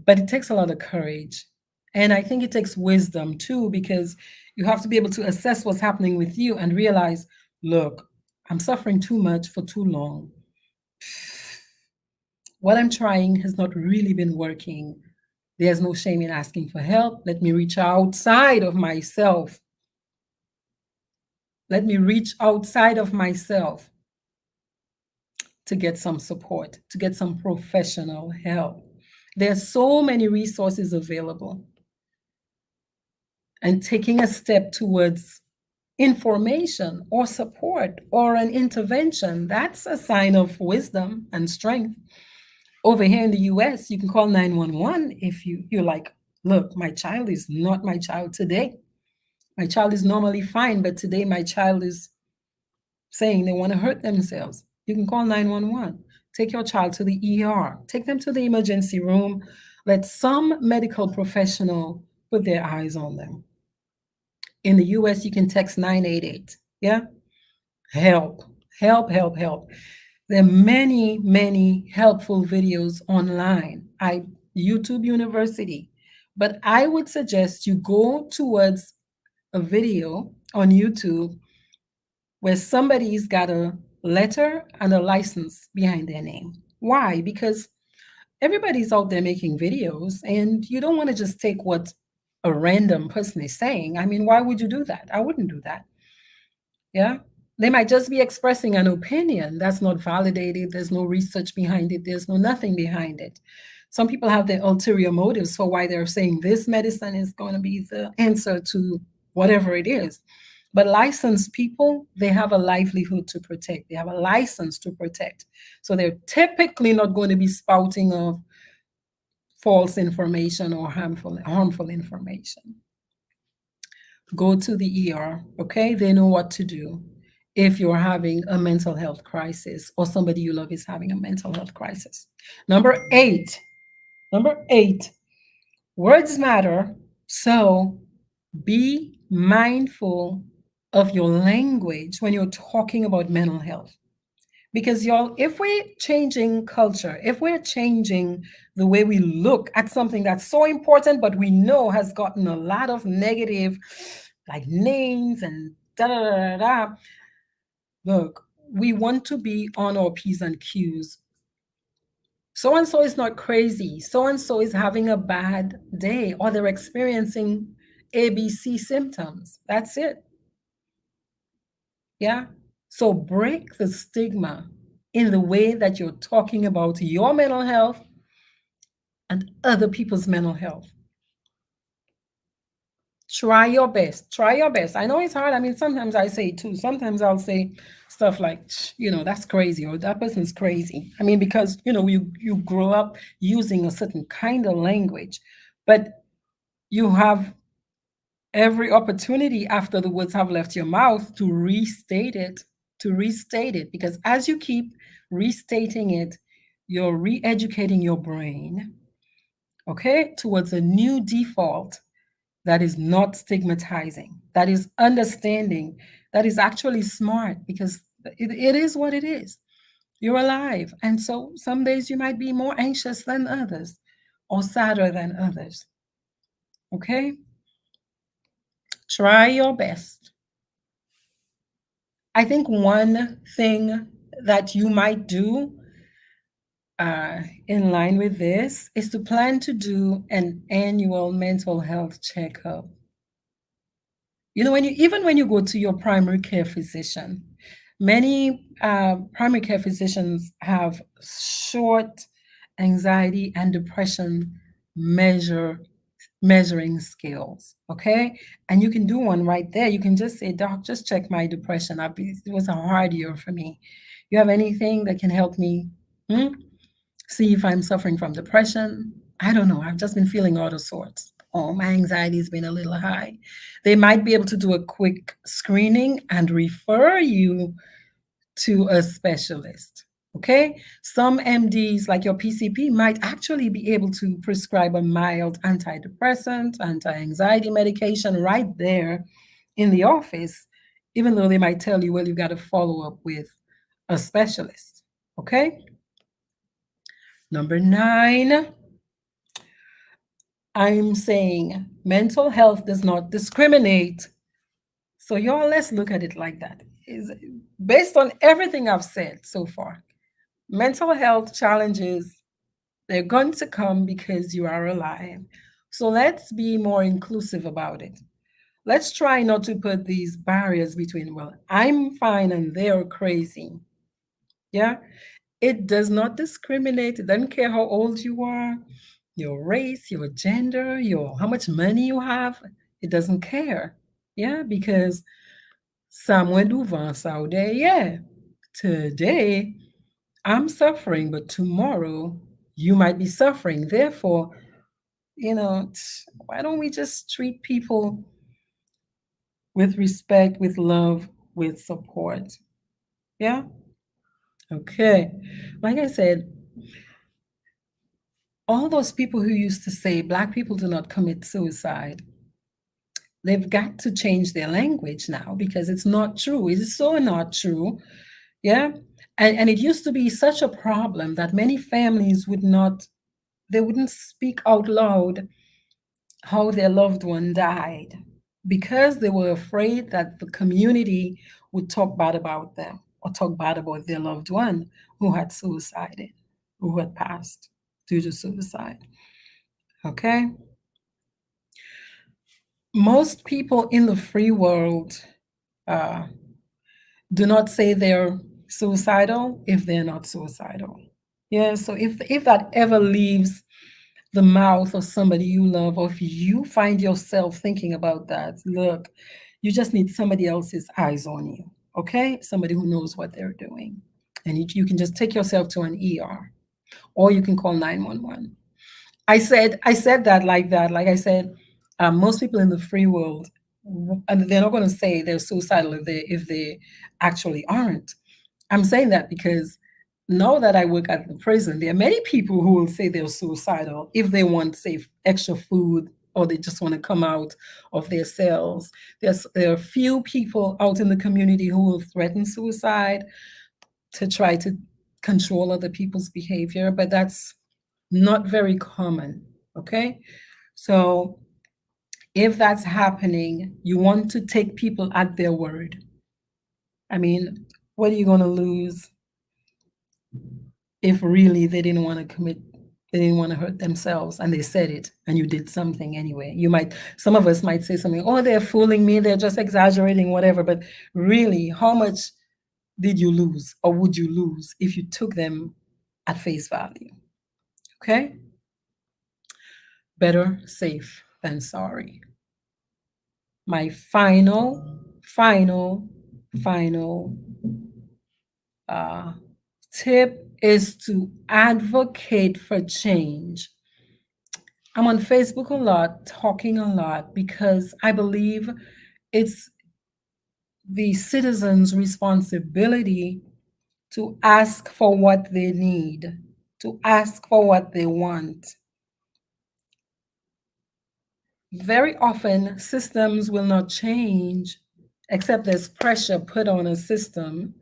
but it takes a lot of courage. And I think it takes wisdom too, because you have to be able to assess what's happening with you and realize, look, I'm suffering too much for too long. What I'm trying has not really been working. There's no shame in asking for help. Let me reach outside of myself. Let me reach outside of myself to get some support, to get some professional help. There's so many resources available. And taking a step towards information or support or an intervention, that's a sign of wisdom and strength. Over here in the US, you can call 911 if you're like, look, my child is not my child today. My child is normally fine, but today my child is saying they want to hurt themselves. You can call 911. Take your child to the ER. Take them to the emergency room. Let some medical professional put their eyes on them. In the US, you can text 988. Yeah? Help, help, help, help. There are many, many helpful videos online. YouTube University. But I would suggest you go towards a video on YouTube where somebody's got a letter and a license behind their name. Why? Because everybody's out there making videos, and you don't want to just take what a random person is saying. I mean, why would you do that? I wouldn't do that. Yeah. They might just be expressing an opinion that's not validated. There's no research behind it. There's no nothing behind it. Some people have their ulterior motives for why they're saying this medicine is going to be the answer to whatever it is. But licensed people, they have a livelihood to protect. They have a license to protect. So they're typically not going to be spouting of false information or harmful information. Go to the ER, okay? They know what to do if you're having a mental health crisis or somebody you love is having a mental health crisis. Number eight, words matter. So be mindful of your language when you're talking about mental health. Because y'all, if we're changing culture, if we're changing the way we look at something that's so important, but we know has gotten a lot of negative, like names and da da da da da. Look, we want to be on our P's and Q's. So and so is not crazy. So and so is having a bad day, or they're experiencing ABC symptoms. That's it. Yeah. So break the stigma in the way that you're talking about your mental health and other people's mental health. Try your best. Try your best. I know it's hard. I mean, sometimes I say it too. Sometimes I'll say stuff like, that's crazy, or that person's crazy. I mean, because you grow up using a certain kind of language, but you have every opportunity after the words have left your mouth to restate it, because as you keep restating it, you're re-educating your brain, okay, towards a new default that is not stigmatizing, that is understanding, that is actually smart, because it is what it is. You're alive. And so some days you might be more anxious than others or sadder than others. Okay? Try your best. I think one thing that you might do in line with this is to plan to do an annual mental health checkup. Even when you go to your primary care physician, many primary care physicians have short anxiety and depression measuring skills. Okay, and you can do one right there. You can just say, "Doc, just check my depression. It was a hard year for me. You have anything that can help me? Hmm? See if I'm suffering from depression. I don't know. I've just been feeling out of sorts. Oh, my anxiety's been a little high." They might be able to do a quick screening and refer you to a specialist. Okay? Some MDs, like your PCP, might actually be able to prescribe a mild antidepressant, anti anxiety medication right there in the office, even though they might tell you, well, you've got to follow up with a specialist. Okay? Number 9, I'm saying mental health does not discriminate. So, y'all, let's look at it like that. Is based on everything I've said so far, mental health challenges, they're going to come because you are alive. So let's be more inclusive about it. Let's try not to put these barriers between, well, I'm fine and they're crazy. Yeah? It does not discriminate. It doesn't care how old you are, your race, your gender, your how much money you have. It doesn't care. Yeah, because somewhere do out there, yeah. Today I'm suffering, but tomorrow you might be suffering. Therefore, why don't we just treat people with respect, with love, with support? Yeah. Okay. Like I said, all those people who used to say Black people do not commit suicide, they've got to change their language now, because it's not true. It is so not true. Yeah. And it used to be such a problem that many families they wouldn't speak out loud how their loved one died, because they were afraid that the community would talk bad about them or talk bad about their loved one who had suicided, who had passed due to suicide. Okay? Most people in the free world uh, do not say they're suicidal if they're not suicidal. Yeah, so if that ever leaves the mouth of somebody you love, or if you find yourself thinking about that, look, you just need somebody else's eyes on you, okay? Somebody who knows what they're doing. And you can just take yourself to an ER, or you can call 911. I said that like that. Like I said, most people in the free world, and they're not going to say they're suicidal if they actually aren't. I'm saying that because now that I work at the prison, there are many people who will say they're suicidal if they want, say, extra food, or they just want to come out of their cells. There are few people out in the community who will threaten suicide to try to control other people's behavior, but that's not very common. Okay? So if that's happening, you want to take people at their word. I mean, what are you going to lose if really they didn't want to hurt themselves and they said it and you did something anyway? Some of us might say something, oh, they're fooling me, they're just exaggerating, whatever. But really, how much did you lose or would you lose if you took them at face value? Okay? Better safe than sorry. My final uh, tip is to advocate for change. I'm on Facebook a lot, talking a lot, because I believe it's the citizens' responsibility to ask for what they need, to ask for what they want. Very often, systems will not change except there's pressure put on a system.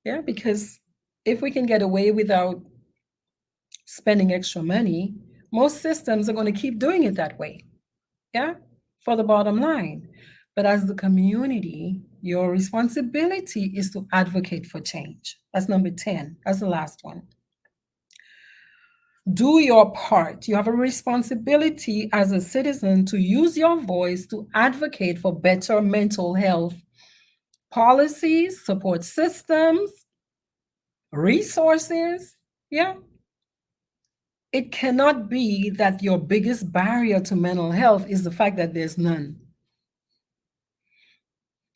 Yeah, because if we can get away without spending extra money, most systems are going to keep doing it that way. Yeah, for the bottom line. But as the community, your responsibility is to advocate for change. That's number 10. That's the last one. Do your part. You have a responsibility as a citizen to use your voice to advocate for better mental health policies, support systems, resources. Yeah. It cannot be that your biggest barrier to mental health is the fact that there's none.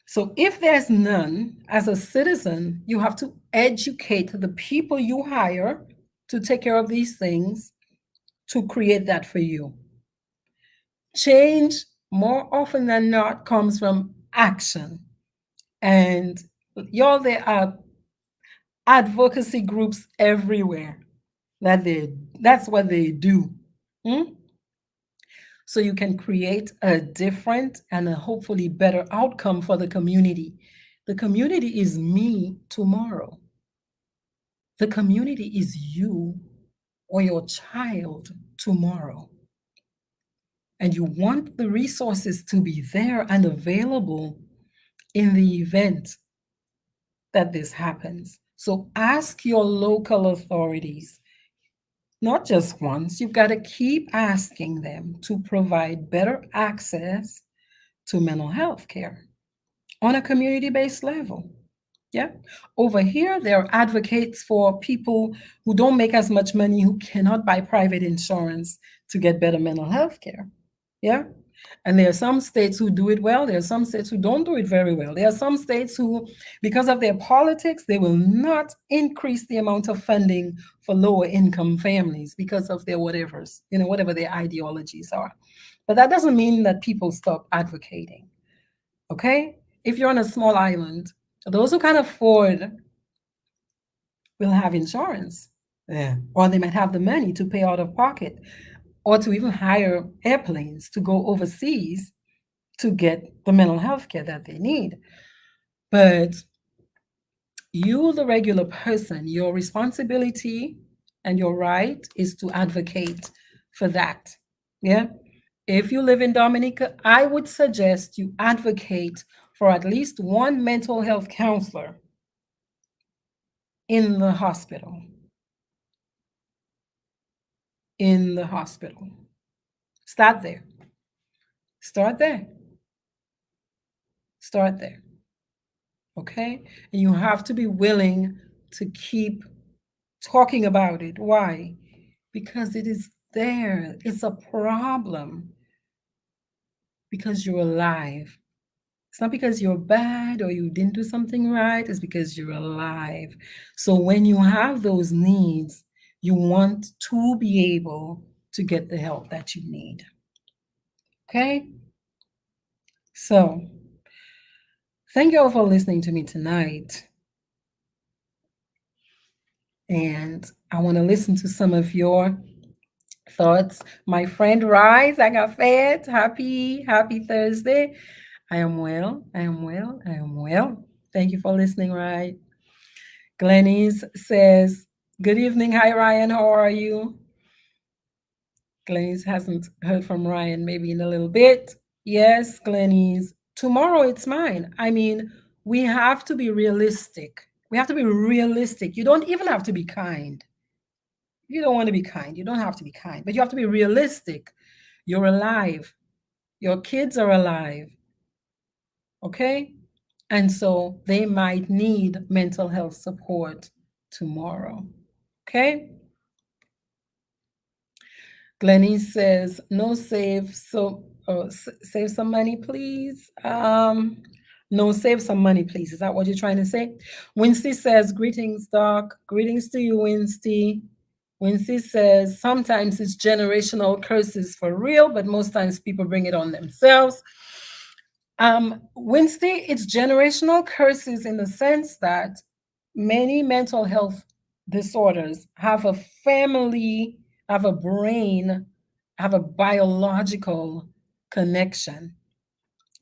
So if there's none, as a citizen, you have to educate the people you hire to take care of these things to create that for you. Change, more often than not, comes from action. And y'all, there are advocacy groups everywhere that's what they do. Hmm? So you can create a different and a hopefully better outcome for the community. The community is me tomorrow. The community is you or your child tomorrow. And you want the resources to be there and available in the event that this happens. So ask your local authorities, not just once, you've got to keep asking them to provide better access to mental health care on a community based level. Yeah. Over here, there are advocates for people who don't make as much money, who cannot buy private insurance to get better mental health care. Yeah. And there are some states who do it well. There are some states who don't do it very well. There are some states who, because of their politics, they will not increase the amount of funding for lower income families because of their whatevers, whatever their ideologies are. But that doesn't mean that people stop advocating. Okay? If you're on a small island, those who can afford will have insurance. Yeah. Or they might have the money to pay out of pocket or to even hire airplanes to go overseas to get the mental health care that they need. But you, the regular person, your responsibility and your right is to advocate for that. Yeah. If you live in Dominica, I would suggest you advocate for at least one mental health counselor in the hospital. In the hospital. Start there. Start there. Start there. Okay? And you have to be willing to keep talking about it. Why? Because it is there. It's a problem because you're alive. It's not because you're bad or you didn't do something right, it's because you're alive. So when you have those needs, you want to be able to get the help that you need. Okay? So, thank you all for listening to me tonight. And I want to listen to some of your thoughts. My friend Rise, I got fed. Happy Thursday. I am well. I am well. I am well. Thank you for listening, Rise. Glennis says, good evening. Hi, Ryan. How are you? Glennis hasn't heard from Ryan maybe in a little bit. Yes, Glennis. Tomorrow it's mine. I mean, we have to be realistic. We have to be realistic. You don't even have to be kind. If you don't want to be kind, you don't have to be kind, but you have to be realistic. You're alive. Your kids are alive. Okay? And so they might need mental health support tomorrow. Okay? Glennie says, no save, so save some money, please. No, save some money, please. Is that what you're trying to say? Winsty says, greetings, Doc. Greetings to you, Winsty. Winsty says, sometimes it's generational curses for real, but most times people bring it on themselves. Winsty, it's generational curses in the sense that many mental health disorders have a family, have a brain, have a biological connection.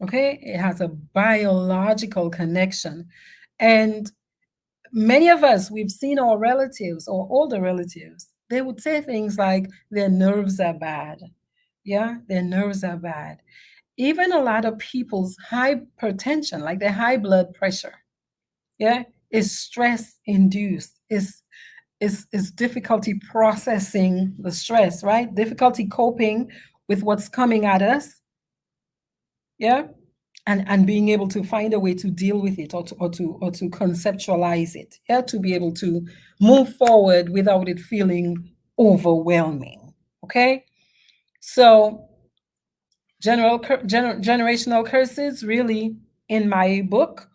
Okay? It has a biological connection. And many of us, we've seen our relatives or older relatives, they would say things like, their nerves are bad. Yeah, their nerves are bad. Even a lot of people's hypertension, like their high blood pressure, yeah, is stress induced, is difficulty processing the stress, right? Difficulty coping with what's coming at us, yeah, and being able to find a way to deal with it, or to conceptualize it, yeah, to be able to move forward without it feeling overwhelming. Okay, so generational curses, really, in my book,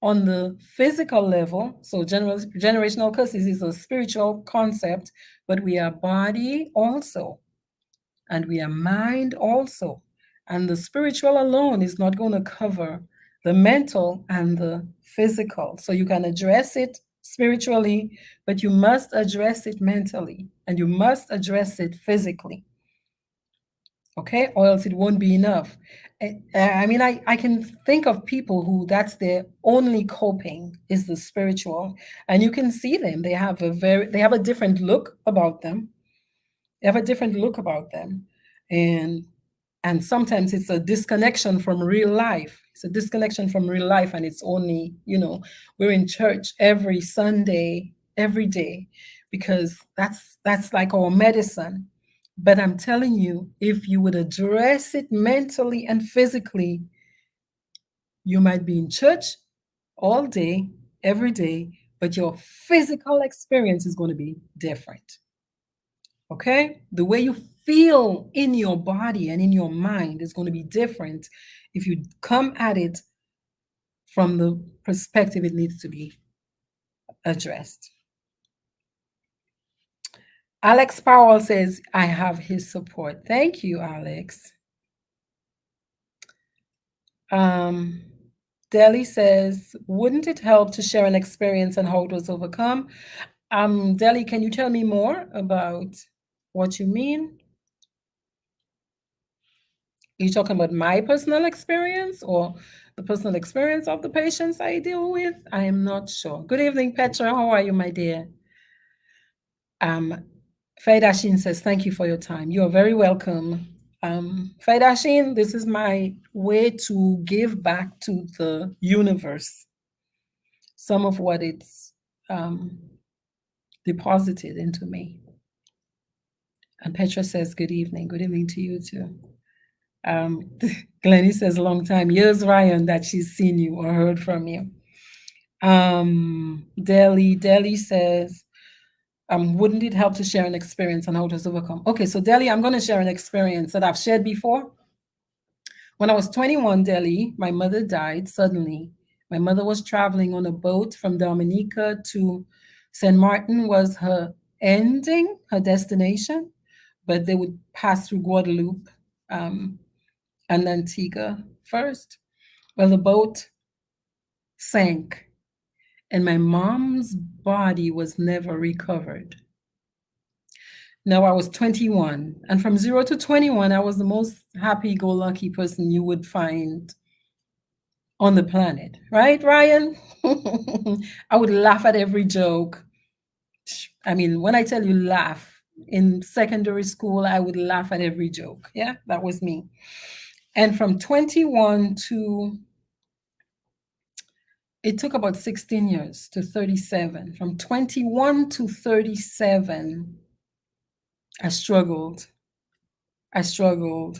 on the physical level. So generational curses is a spiritual concept, but we are body also, and we are mind also. And the spiritual alone is not going to cover the mental and the physical. So you can address it spiritually, but you must address it mentally, and you must address it physically. Okay, or else it won't be enough. I mean, I can think of people who that's their only coping is the spiritual, and you can see them. They have a different look about them. They have a different look about them, and and sometimes it's a disconnection from real life. It's a disconnection from real life, and it's only, we're in church every Sunday, every day, because that's like our medicine. But I'm telling you, if you would address it mentally and physically, you might be in church all day, every day, but your physical experience is going to be different. Okay? The way you feel in your body and in your mind is going to be different if you come at it from the perspective it needs to be addressed. Alex Powell says, I have his support. Thank you, Alex. Deli says, wouldn't it help to share an experience and how it was overcome? Deli, can you tell me more about what you mean? Are you talking about my personal experience or the personal experience of the patients I deal with? I am not sure. Good evening, Petra. How are you, my dear? Faidashin says, thank you for your time. You are very welcome. Faidashin, this is my way to give back to the universe some of what it's deposited into me. And Petra says, good evening. Good evening to you too. Glennie says, long time. Years, Ryan, that she's seen you or heard from you. Deli says, wouldn't it help to share an experience on how to overcome? Okay, so Deli, I'm going to share an experience that I've shared before. When I was 21, Deli, my mother died suddenly. My mother was traveling on a boat from Dominica to St. Martin was her ending, her destination, but they would pass through Guadeloupe and Antigua first. Well, the boat sank, and my mom's body was never recovered. Now, I was 21, and from 0 to 21, I was the most happy-go-lucky person you would find on the planet, right, Ryan? I would laugh at every joke. I mean, when I tell you laugh, in secondary school, I would laugh at every joke. Yeah, that was me. And from 21 to, it took about 16 years to 37. From 21 to 37, I struggled. I struggled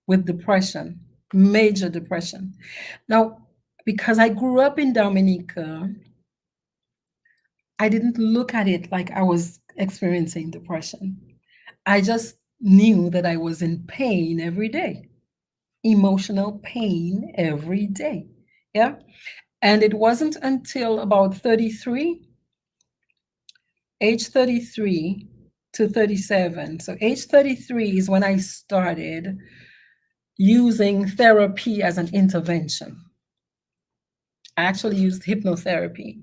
with depression, major depression. Now, because I grew up in Dominica, I didn't look at it like I was experiencing depression. I just knew that I was in pain every day, emotional pain every day. Yeah. And it wasn't until about 33, age 33 to 37. So, age 33 is when I started using therapy as an intervention. I actually used hypnotherapy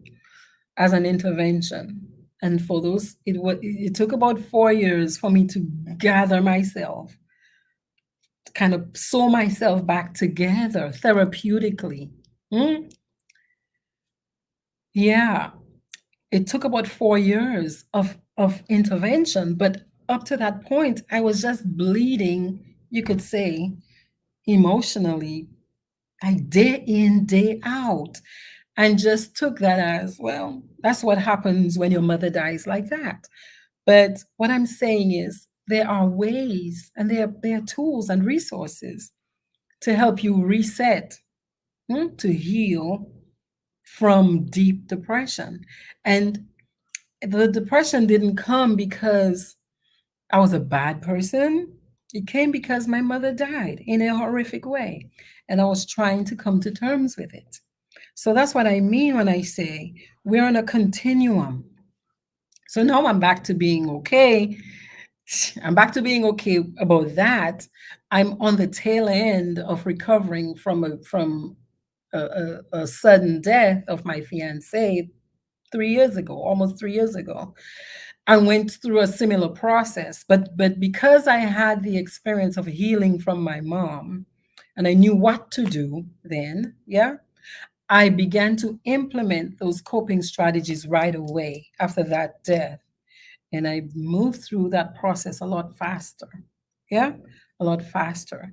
as an intervention. And for those, it took about 4 years for me to gather myself, kind of sew myself back together therapeutically. Mm, yeah, it took about 4 years of intervention, but up to that point, I was just bleeding, you could say, emotionally, like day in, day out, and just took that as, well, that's what happens when your mother dies like that. But what I'm saying is there are ways and there are tools and resources to help you reset, to heal from deep depression. And the depression didn't come because I was a bad person. It came because my mother died in a horrific way. And I was trying to come to terms with it. So that's what I mean when I say we're on a continuum. So now I'm back to being okay. I'm back to being okay about that. I'm on the tail end of recovering from a sudden death of my fiance 3 years ago, almost 3 years ago. I went through a similar process, but because I had the experience of healing from my mom, and I knew what to do then, yeah, I began to implement those coping strategies right away after that death. And I moved through that process a lot faster. Yeah, a lot faster.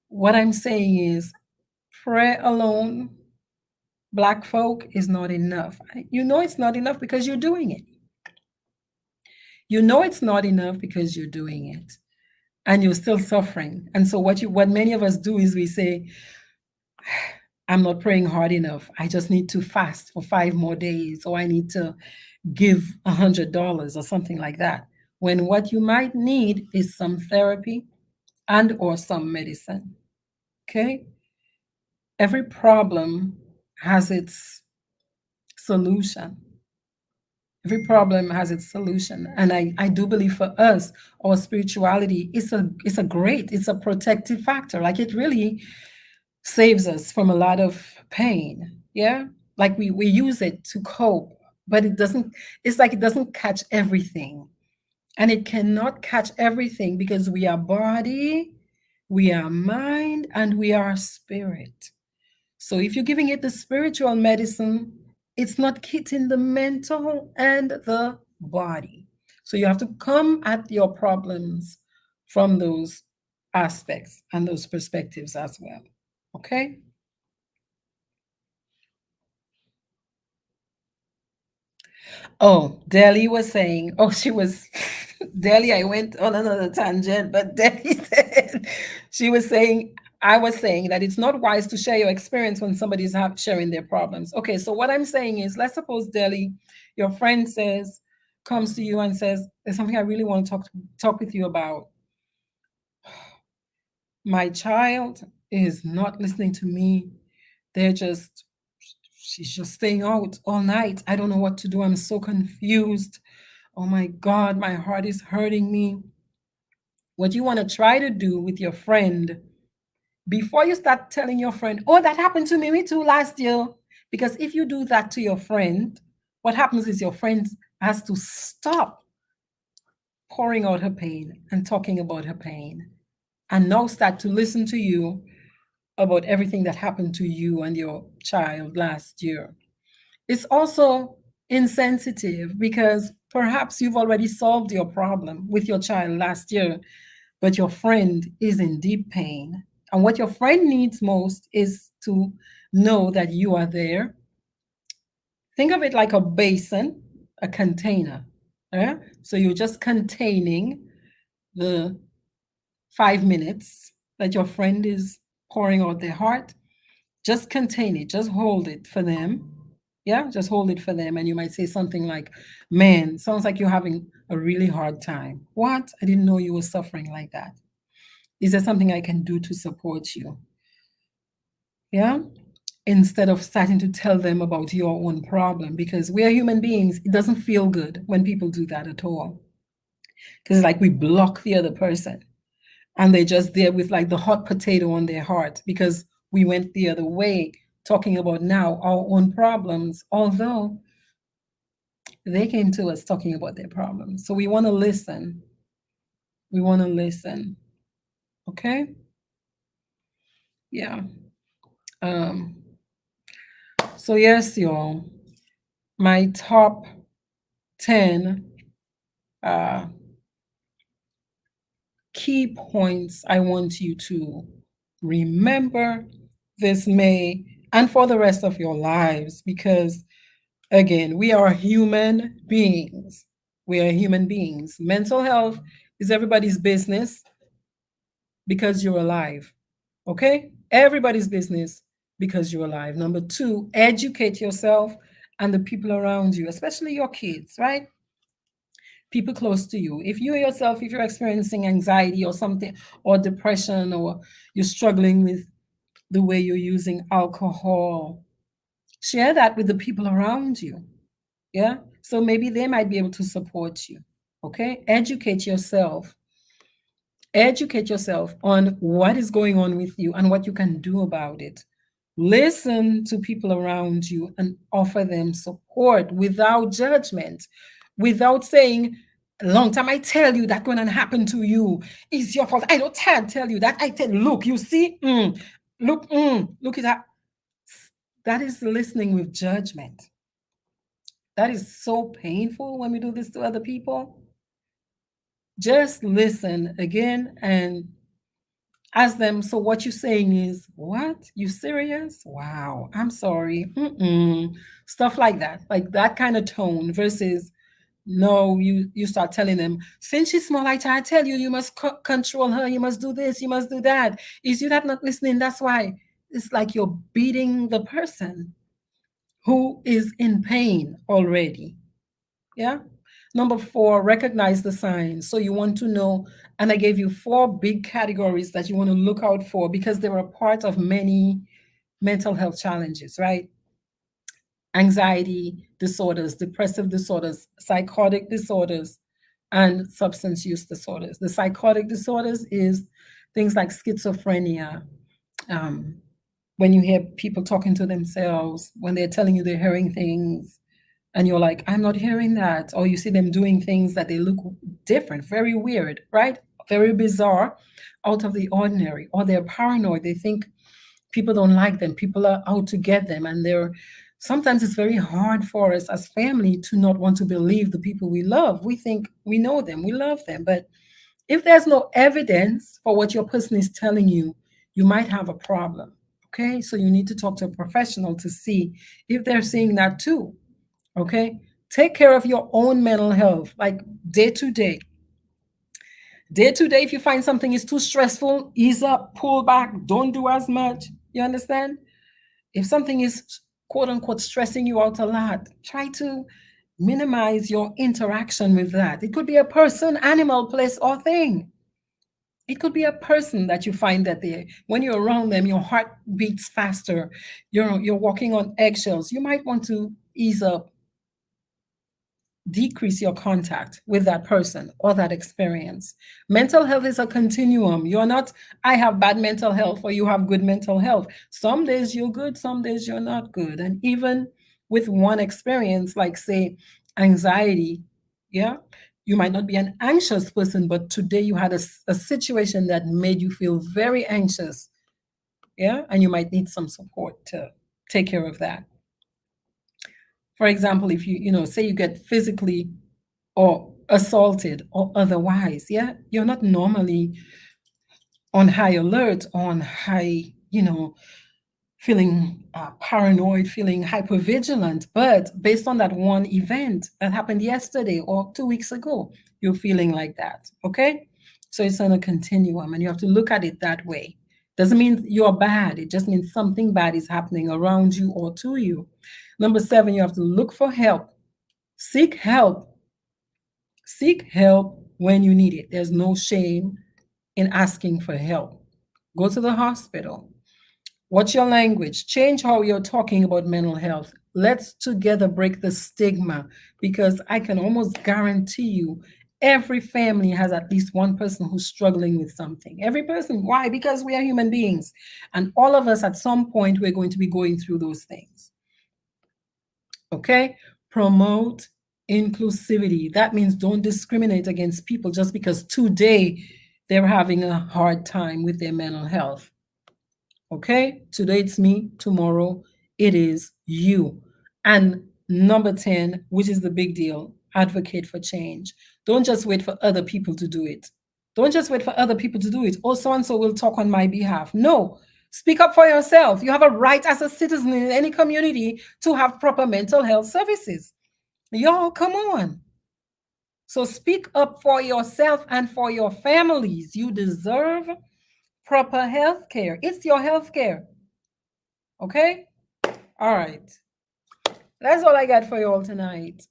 What I'm saying is, prayer alone, Black folk, is not enough. You know it's not enough because you're doing it. You know it's not enough because you're doing it and you're still suffering. And so what many of us do is we say, I'm not praying hard enough. I just need to fast for 5 more days, or I need to give $100 or something like that. When what you might need is some therapy and or some medicine. Okay? Every problem has its solution. Every problem has its solution. And I do believe for us, our spirituality is a protective factor. Like it really saves us from a lot of pain. Yeah. Like we use it to cope, but it's like it doesn't catch everything. And it cannot catch everything because we are body, we are mind, and we are spirit. So if you're giving it the spiritual medicine, it's not hitting the mental and the body. So you have to come at your problems from those aspects and those perspectives as well. Okay? Oh, Deli was saying, oh, she was, Deli, I went on another tangent, but Deli said, she was saying, I was saying that it's not wise to share your experience when somebody's sharing their problems. Okay, so what I'm saying is, let's suppose, Deli, your friend comes to you and says, there's something I really want to talk with you about. My child is not listening to me. They're just, she's just staying out all night. I don't know what to do. I'm so confused. Oh my God, my heart is hurting me. What you want to try to do with your friend before you start telling your friend, oh, that happened to me too last year. Because if you do that to your friend, what happens is your friend has to stop pouring out her pain and talking about her pain and now start to listen to you about everything that happened to you and your child last year. It's also insensitive because perhaps you've already solved your problem with your child last year, but your friend is in deep pain. And what your friend needs most is to know that you are there. Think of it like a basin, a container. Yeah? So you're just containing the 5 minutes that your friend is pouring out their heart. Just contain it, just hold it for them. Yeah, just hold it for them. And you might say something like, man, sounds like you're having a really hard time. What? I didn't know you were suffering like that. Is there something I can do to support you? Yeah, instead of starting to tell them about your own problem, because we are human beings. It doesn't feel good when people do that at all, because like we block the other person and they're just there with like the hot potato on their heart because we went the other way, talking about now our own problems, although they came to us talking about their problems. So we want to listen. We want to listen. Okay? Yeah. Um, so yes, y'all. My top 10 uh, key points I want you to remember this May and for the rest of your lives, because again, we are human beings. We are human beings. Mental health is everybody's business because you're alive. Okay? Everybody's business because you're alive. Number two, educate yourself and the people around you, especially your kids, right? People close to you. If you yourself, if you're experiencing anxiety or something, or depression, or you're struggling with the way you're using alcohol, share that with the people around you. Yeah. So maybe they might be able to support you. Okay. Educate yourself on what is going on with you and what you can do about it. Listen to people around you and offer them support without judgment, without saying, long time I tell you that going to happen to you. It's your fault. I don't tell you that. I tell, look, you see, look at that. That is listening with judgment. That is so painful when we do this to other people. Just listen again and ask them, so what you're saying is, what? You serious? Wow, I'm sorry. Stuff like that kind of tone versus, no, you start telling them, since she's small, I tell you, you must control her, you must do this, you must do that. Is you that not listening? That's why. It's like you're beating the person who is in pain already. Yeah. Number four, recognize the signs. So you want to know, and I gave you four big categories that you want to look out for because they were a part of many mental health challenges, right? Anxiety disorders, depressive disorders, psychotic disorders, and substance use disorders. The psychotic disorders is things like schizophrenia, um, when you hear people talking to themselves, when they're telling you they're hearing things, and you're like, I'm not hearing that. Or you see them doing things that they look different, very weird, right? Very bizarre, out of the ordinary. Or they're paranoid. They think people don't like them, people are out to get them. And they're sometimes it's very hard for us as family to not want to believe the people we love. We think we know them, we love them. But if there's no evidence for what your person is telling you, you might have a problem. Okay. So you need to talk to a professional to see if they're seeing that too. Okay. Take care of your own mental health, like day to day. Day to day, if you find something is too stressful, ease up, pull back, don't do as much. You understand? If something is quote unquote stressing you out a lot, try to minimize your interaction with that. It could be a person, animal, place, or thing. It could be a person that you find that they, when you're around them, your heart beats faster. You're walking on eggshells. You might want to ease up, decrease your contact with that person or that experience. Mental health is a continuum. You're not, I have bad mental health or you have good mental health. Some days you're good, some days you're not good. And even with one experience, like say anxiety, yeah, you might not be an anxious person, but today you had a situation that made you feel very anxious. Yeah. And you might need some support to take care of that. For example, if say you get physically or assaulted or otherwise, yeah, you're not normally on high alert, on high, feeling paranoid, feeling hypervigilant. But based on that one event that happened yesterday or 2 weeks ago, you're feeling like that. Okay. So it's on a continuum and you have to look at it that way. Doesn't mean you're bad. It just means something bad is happening around you or to you. Number seven, you have to look for help. Seek help. Seek help when you need it. There's no shame in asking for help. Go to the hospital. What's your language? Change how you're talking about mental health. Let's together break the stigma, because I can almost guarantee you every family has at least one person who's struggling with something. Every person. Why? Because we are human beings. And all of us at some point, we're going to be going through those things. Okay? Promote inclusivity. That means don't discriminate against people just because today they're having a hard time with their mental health. Okay? Today it's me, tomorrow it is you. And number 10, which is the big deal, advocate for change. Don't just wait for other people to do it. Don't just wait for other people to do it. Oh, so and so will talk on my behalf. No, speak up for yourself. You have a right as a citizen in any community to have proper mental health services. Y'all, come on. So speak up for yourself and for your families. You deserve proper health care. It's your health care. Okay? All right. That's all I got for you all tonight.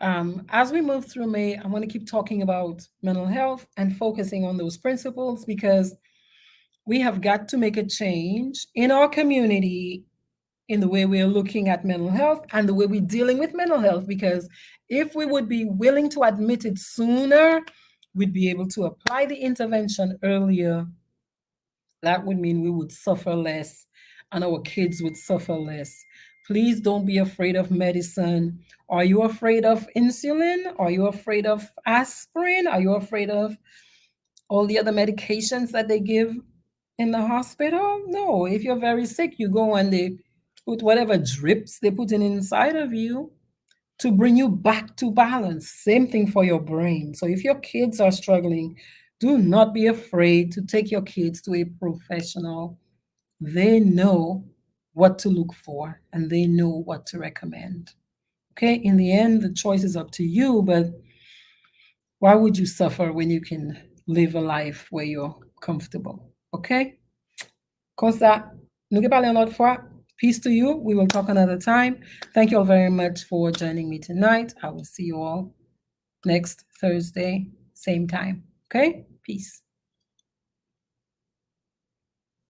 As we move through May, I want to keep talking about mental health and focusing on those principles, because we have got to make a change in our community in the way we're looking at mental health and the way we're dealing with mental health. Because if we would be willing to admit it sooner, we'd be able to apply the intervention earlier. That would mean we would suffer less and our kids would suffer less. Please don't be afraid of medicine. Are you afraid of insulin? Are you afraid of aspirin? Are you afraid of all the other medications that they give in the hospital? No. If you're very sick, you go and they put whatever drips they put in inside of you to bring you back to balance. Same thing for your brain. So if your kids are struggling, do not be afraid to take your kids to a professional. They know what to look for and they know what to recommend. Okay, in the end, the choice is up to you, but why would you suffer when you can live a life where you're comfortable? Okay? Comme ça, nous allons parler une autre fois. Peace to you. We will talk another time. Thank you all very much for joining me tonight. I will see you all next Thursday, same time. Okay? Peace.